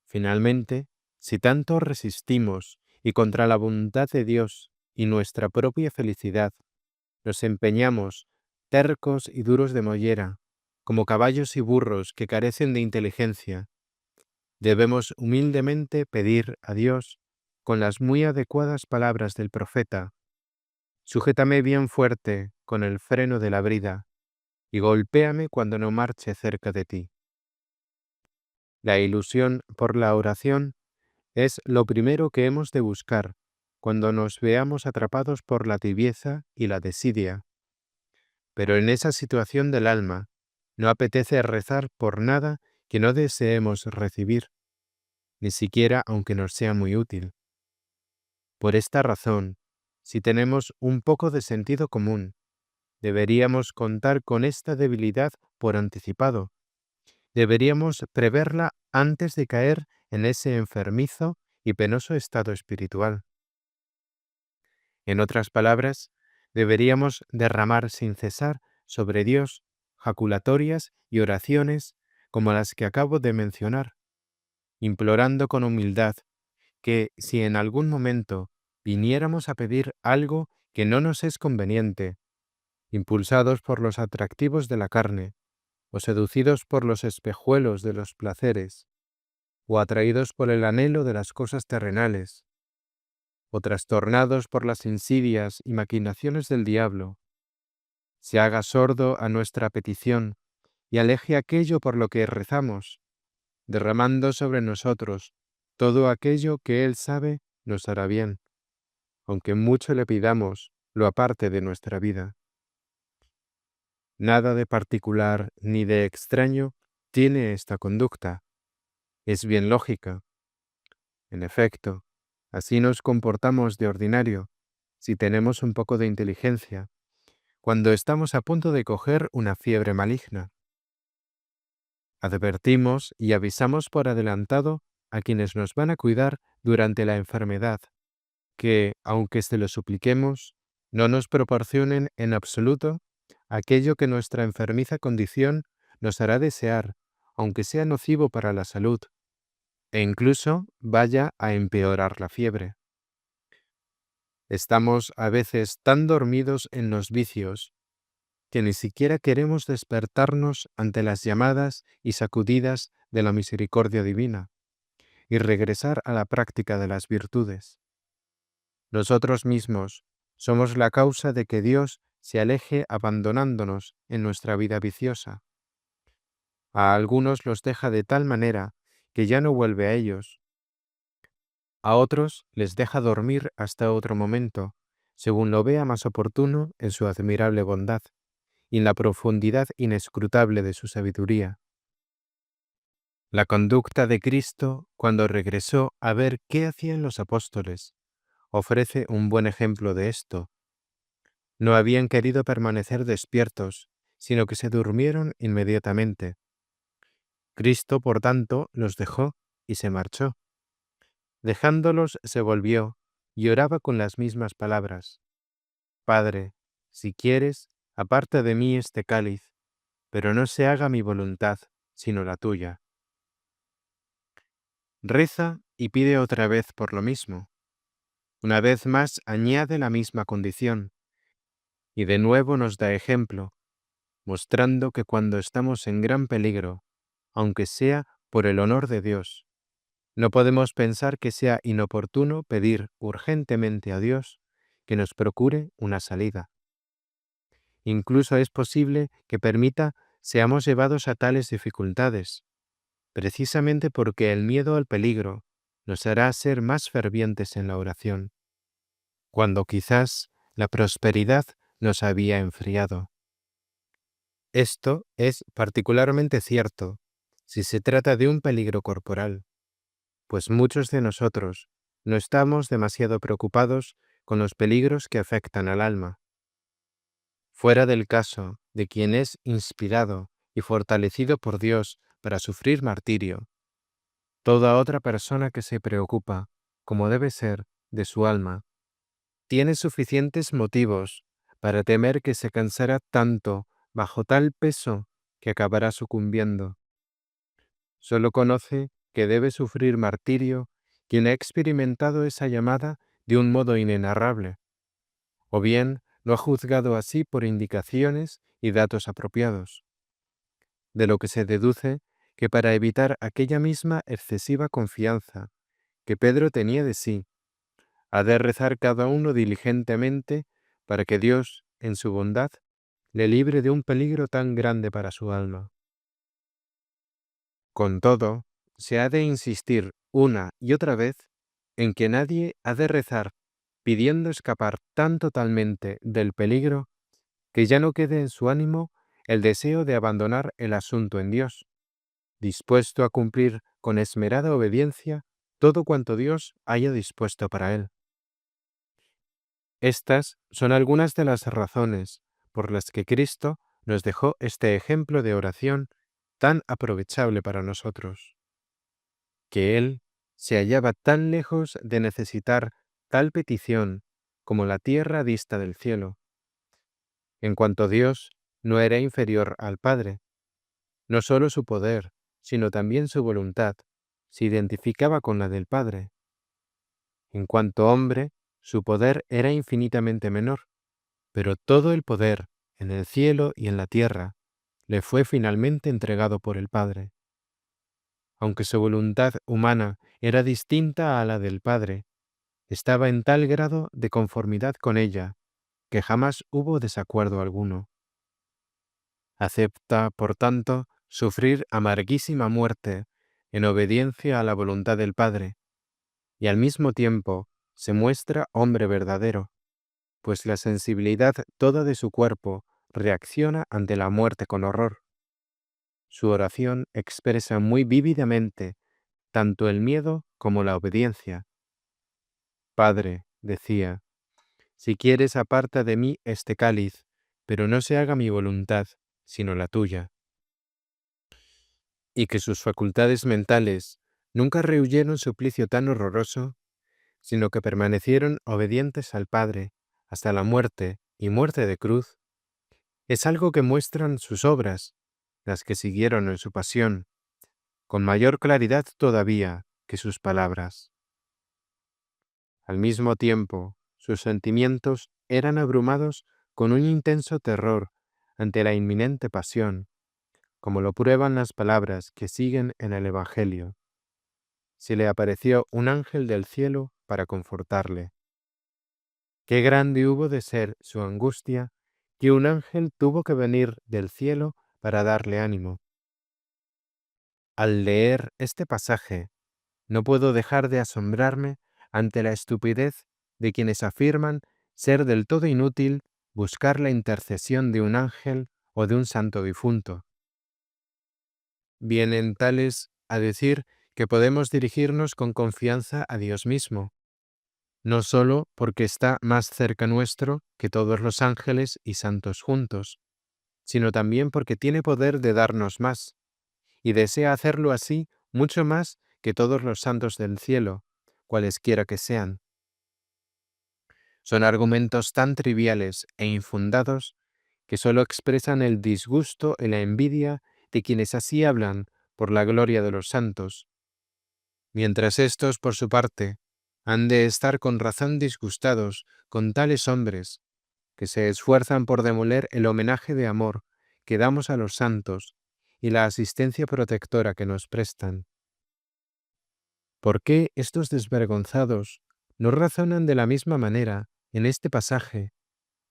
A: Finalmente, si tanto resistimos y contra la voluntad de Dios y nuestra propia felicidad nos empeñamos, tercos y duros de mollera, como caballos y burros que carecen de inteligencia, debemos humildemente pedir a Dios, con las muy adecuadas palabras del profeta: sujétame bien fuerte con el freno de la brida y golpéame cuando no marche cerca de ti. La ilusión por la oración es lo primero que hemos de buscar cuando nos veamos atrapados por la tibieza y la desidia. Pero en esa situación del alma, no apetece rezar por nada que no deseemos recibir, ni siquiera aunque nos sea muy útil. Por esta razón, si tenemos un poco de sentido común, deberíamos contar con esta debilidad por anticipado. Deberíamos preverla antes de caer en ese enfermizo y penoso estado espiritual. En otras palabras, deberíamos derramar sin cesar sobre Dios jaculatorias y oraciones como las que acabo de mencionar, implorando con humildad que si en algún momento viniéramos a pedir algo que no nos es conveniente, impulsados por los atractivos de la carne, o seducidos por los espejuelos de los placeres, o atraídos por el anhelo de las cosas terrenales, o trastornados por las insidias y maquinaciones del diablo, se haga sordo a nuestra petición y aleje aquello por lo que rezamos, derramando sobre nosotros todo aquello que Él sabe nos hará bien, aunque mucho le pidamos lo aparte de nuestra vida. Nada de particular ni de extraño tiene esta conducta. Es bien lógica. En efecto, así nos comportamos de ordinario, si tenemos un poco de inteligencia, cuando estamos a punto de coger una fiebre maligna. Advertimos y avisamos por adelantado a quienes nos van a cuidar durante la enfermedad, que, aunque se lo supliquemos, no nos proporcionen en absoluto aquello que nuestra enfermiza condición nos hará desear, aunque sea nocivo para la salud, e incluso vaya a empeorar la fiebre. Estamos a veces tan dormidos en los vicios que ni siquiera queremos despertarnos ante las llamadas y sacudidas de la misericordia divina y regresar a la práctica de las virtudes. Nosotros mismos somos la causa de que Dios se aleje abandonándonos en nuestra vida viciosa. A algunos los deja de tal manera que ya no vuelve a ellos. A otros les deja dormir hasta otro momento, según lo vea más oportuno en su admirable bondad y en la profundidad inescrutable de su sabiduría. La conducta de Cristo cuando regresó a ver qué hacían los apóstoles ofrece un buen ejemplo de esto. No habían querido permanecer despiertos, sino que se durmieron inmediatamente. Cristo, por tanto, los dejó y se marchó. Dejándolos, se volvió y oraba con las mismas palabras. Padre, si quieres, aparta de mí este cáliz, pero no se haga mi voluntad, sino la tuya. Reza y pide otra vez por lo mismo. Una vez más añade la misma condición, y de nuevo nos da ejemplo, mostrando que cuando estamos en gran peligro, aunque sea por el honor de Dios, no podemos pensar que sea inoportuno pedir urgentemente a Dios que nos procure una salida. Incluso es posible que permita seamos llevados a tales dificultades, precisamente porque el miedo al peligro nos hará ser más fervientes en la oración, cuando quizás la prosperidad nos había enfriado. Esto es particularmente cierto si se trata de un peligro corporal, pues muchos de nosotros no estamos demasiado preocupados con los peligros que afectan al alma. Fuera del caso de quien es inspirado y fortalecido por Dios para sufrir martirio, toda otra persona que se preocupa, como debe ser, de su alma, tiene suficientes motivos para temer que se cansará tanto bajo tal peso que acabará sucumbiendo. Solo conoce que debe sufrir martirio quien ha experimentado esa llamada de un modo inenarrable, o bien lo ha juzgado así por indicaciones y datos apropiados, de lo que se deduce que para evitar aquella misma excesiva confianza que Pedro tenía de sí, ha de rezar cada uno diligentemente para que Dios, en su bondad, le libre de un peligro tan grande para su alma. Con todo, se ha de insistir una y otra vez en que nadie ha de rezar pidiendo escapar tan totalmente del peligro que ya no quede en su ánimo el deseo de abandonar el asunto en Dios, dispuesto a cumplir con esmerada obediencia todo cuanto Dios haya dispuesto para él. Estas son algunas de las razones por las que Cristo nos dejó este ejemplo de oración tan aprovechable para nosotros, que Él se hallaba tan lejos de necesitar tal petición como la tierra dista del cielo, en cuanto Dios no era inferior al Padre. No solo su poder, sino también su voluntad se identificaba con la del Padre. En cuanto hombre, su poder era infinitamente menor, pero todo el poder, en el cielo y en la tierra, le fue finalmente entregado por el Padre. Aunque su voluntad humana era distinta a la del Padre, estaba en tal grado de conformidad con ella que jamás hubo desacuerdo alguno. Acepta, por tanto, sufrir amarguísima muerte en obediencia a la voluntad del Padre, y al mismo tiempo se muestra hombre verdadero, pues la sensibilidad toda de su cuerpo reacciona ante la muerte con horror. Su oración expresa muy vívidamente tanto el miedo como la obediencia. Padre, decía, si quieres aparta de mí este cáliz, pero no se haga mi voluntad, sino la tuya. Y que sus facultades mentales nunca rehuyeron suplicio tan horroroso, sino que permanecieron obedientes al Padre hasta la muerte y muerte de cruz, es algo que muestran sus obras, las que siguieron en su pasión, con mayor claridad todavía que sus palabras. Al mismo tiempo, sus sentimientos eran abrumados con un intenso terror ante la inminente pasión, como lo prueban las palabras que siguen en el Evangelio. Se le apareció un ángel del cielo para confortarle. Qué grande hubo de ser su angustia, que un ángel tuvo que venir del cielo para darle ánimo. Al leer este pasaje, no puedo dejar de asombrarme ante la estupidez de quienes afirman ser del todo inútil buscar la intercesión de un ángel o de un santo difunto. Vienen tales a decir que podemos dirigirnos con confianza a Dios mismo, no solo porque está más cerca nuestro que todos los ángeles y santos juntos, sino también porque tiene poder de darnos más, y desea hacerlo así mucho más que todos los santos del cielo, cualesquiera que sean. Son argumentos tan triviales e infundados que sólo expresan el disgusto y la envidia de quienes así hablan por la gloria de los santos, mientras éstos, por su parte, han de estar con razón disgustados con tales hombres que se esfuerzan por demoler el homenaje de amor que damos a los santos y la asistencia protectora que nos prestan. ¿Por qué estos desvergonzados no razonan de la misma manera en este pasaje,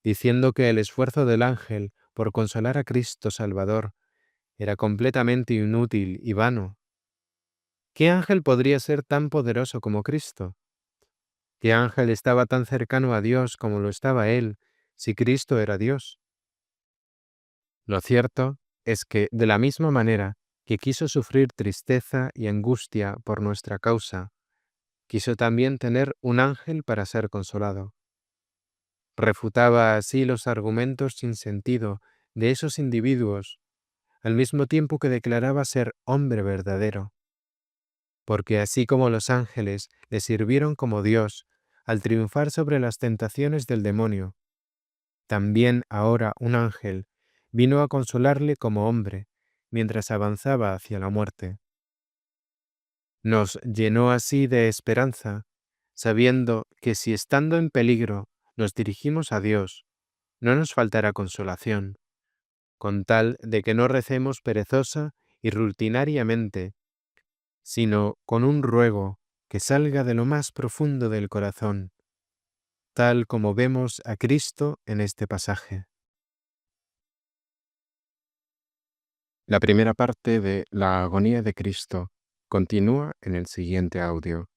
A: diciendo que el esfuerzo del ángel por consolar a Cristo Salvador era completamente inútil y vano? ¿Qué ángel podría ser tan poderoso como Cristo? ¿Qué ángel estaba tan cercano a Dios como lo estaba él, si Cristo era Dios? Lo cierto es que, de la misma manera que quiso sufrir tristeza y angustia por nuestra causa, quiso también tener un ángel para ser consolado. Refutaba así los argumentos sin sentido de esos individuos, al mismo tiempo que declaraba ser hombre verdadero, porque así como los ángeles le sirvieron como Dios al triunfar sobre las tentaciones del demonio, también ahora un ángel vino a consolarle como hombre mientras avanzaba hacia la muerte. Nos llenó así de esperanza, sabiendo que si estando en peligro nos dirigimos a Dios, no nos faltará consolación, con tal de que no recemos perezosa y rutinariamente, sino con un ruego que salga de lo más profundo del corazón, tal como vemos a Cristo en este pasaje. La primera parte de La agonía de Cristo continúa en el siguiente audio.